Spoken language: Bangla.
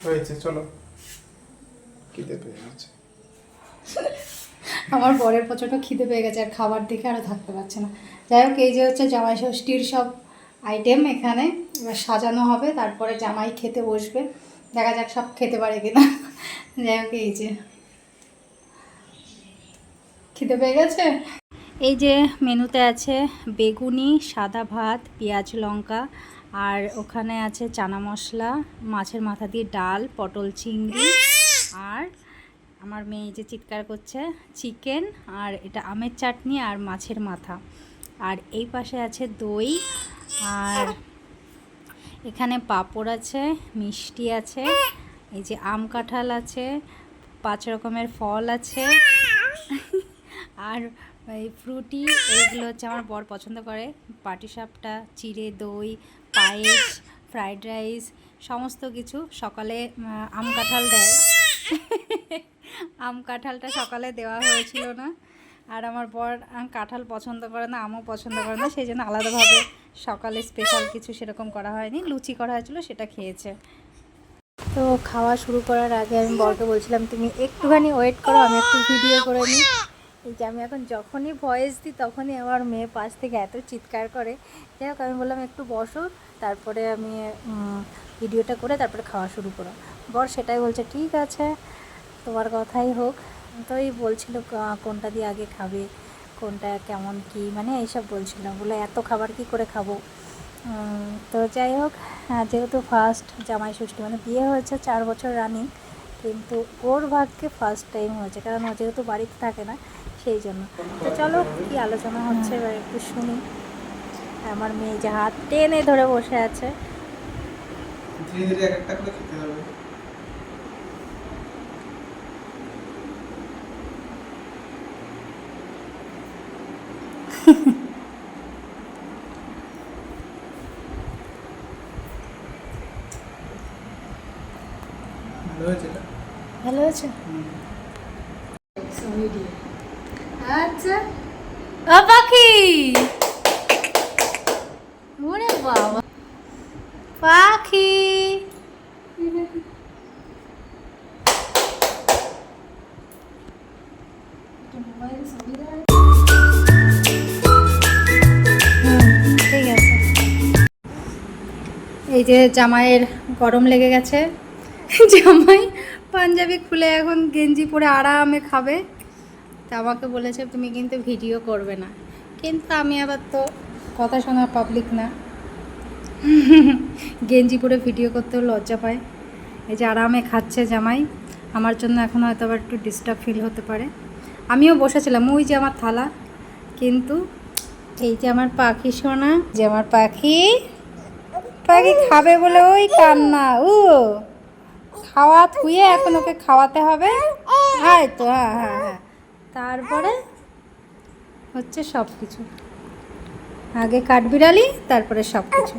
হয়েছে, চলো খিদে পেয়ে গেছে। আমার বরের প্রচণ্ড খিদে পেয়ে গেছে আর খাবার দেখে আরও থাকতে পারছে না। যাই হোক, এই যে হচ্ছে জামাই ষষ্ঠীর সব আইটেম এখানে এবার সাজানো হবে, তারপরে জামাই খেতে বসবে। দেখা যাক সব খেতে পারে কিনা। যাই হোক, এই যে খিদে পেয়ে গেছে। এই যে মেনুতে আছে বেগুনি, সাদা ভাত, পেঁয়াজ লঙ্কা, আর ওখানে আছে চানা মশলা, মাছের মাথা দিয়ে ডাল, পটল চিংড়ি, আর আমার মেয়ে যে চিৎকার করছে চিকেন, আর এটা আমের চাটনি আর মাছের মাথা। আর এই পাশে আছে দই, আর এখানে পাঁপড় আছে, মিষ্টি আছে, এই যে আম কাঁঠাল আছে, 5 রকমের ফল আছে, আর এই ফ্রুটি, এইগুলো হচ্ছে আমার বর পছন্দ করে। পাটিসাপটা, চিড়ে দই, পায়েস, ফ্রাইড রাইস, সমস্ত কিছু। সকালে আম কাঁঠাল দেয়। আম কাঁঠালটা সকালে দেওয়া হয়েছিল না, আর আমার বর কাঁঠাল পছন্দ করে না, আমও পছন্দ করে না, সেই জন্য আলাদাভাবে সকালে স্পেশাল কিছু সেরকম করা হয়নি। লুচি করা হয়েছিল, সেটা খেয়েছে। তো খাওয়া শুরু করার আগে আমি বরকে বলছিলাম তুমি একটুখানি ওয়েট করো, আমি একটু ভিডিও করে নিই। এই যে আমি এখন যখনই ভয়েস দিই তখনই আমার মেয়ে পাশ থেকে এত চিৎকার করে। যাই হোক, আমি বললাম একটু বসো, তারপরে আমি ভিডিওটা করে তারপরে খাওয়া শুরু করো। বর সেটাই বলছে, ঠিক আছে তোমার কথাই হোক। তো এই বলছিল কোনটা দিয়ে আগে খাবে, কোনটা কেমন কি, মানে এইসব বলছিল। বলে এত খাবার কি করে খাবো। তো যাই হোক, যেহেতু ফার্স্ট জামাই ষষ্ঠী, মানে বিয়ে হয়েছে 4 বছর রানিং, কিন্তু ওর ভাগ্যে ফার্স্ট টাইম হয়েছে, কারণ ও যেহেতু বাড়িতে থাকে না, সেই জন্য। তো চলো কী আলোচনা হচ্ছে এবার একটু শুনি। আমার মেয়ে যে হাত টেনে ধরে বসে আছে। ধীরে ধীরে এক একটা করে খেতে হবে। ভালো হয়েছে এটা? ভালো আছে। আচ্ছা, ও পাখি, ওরে বাবা পাখি। ঠিক আছে। এই যে জামাইয়ের গরম লেগে গেছে, জামাই পাঞ্জাবি খুলে এখন গেঞ্জি পরে আরামে খাবে। তা আমাকে বলেছে তুমি কিন্তু ভিডিও করবে না, কিন্তু আমি আবার তো কথা শোনা পাবলিক না, গেঞ্জি পরে ভিডিও করতেও লজ্জা পায়। এই যে আরামে খাচ্ছে জামাই, আমার জন্য এখন হয়তো আবার একটু ডিস্টার্ব ফিল হতে পারে। আমিও বসেছিলাম, ওই যে আমার থালা, কিন্তু এই যে আমার পাখি সোনা, যে আমার পাখি, পাখি খাবে বলে ওই কান্না। খাওয়া ধুয়ে এখন ওকে খাওয়াতে হবে। হ্যাঁ তো, হ্যাঁ হ্যাঁ হ্যাঁ, তারপরে হচ্ছে সব কিছু। আগে কাঠবিড়ালি, তারপরে সব কিছু।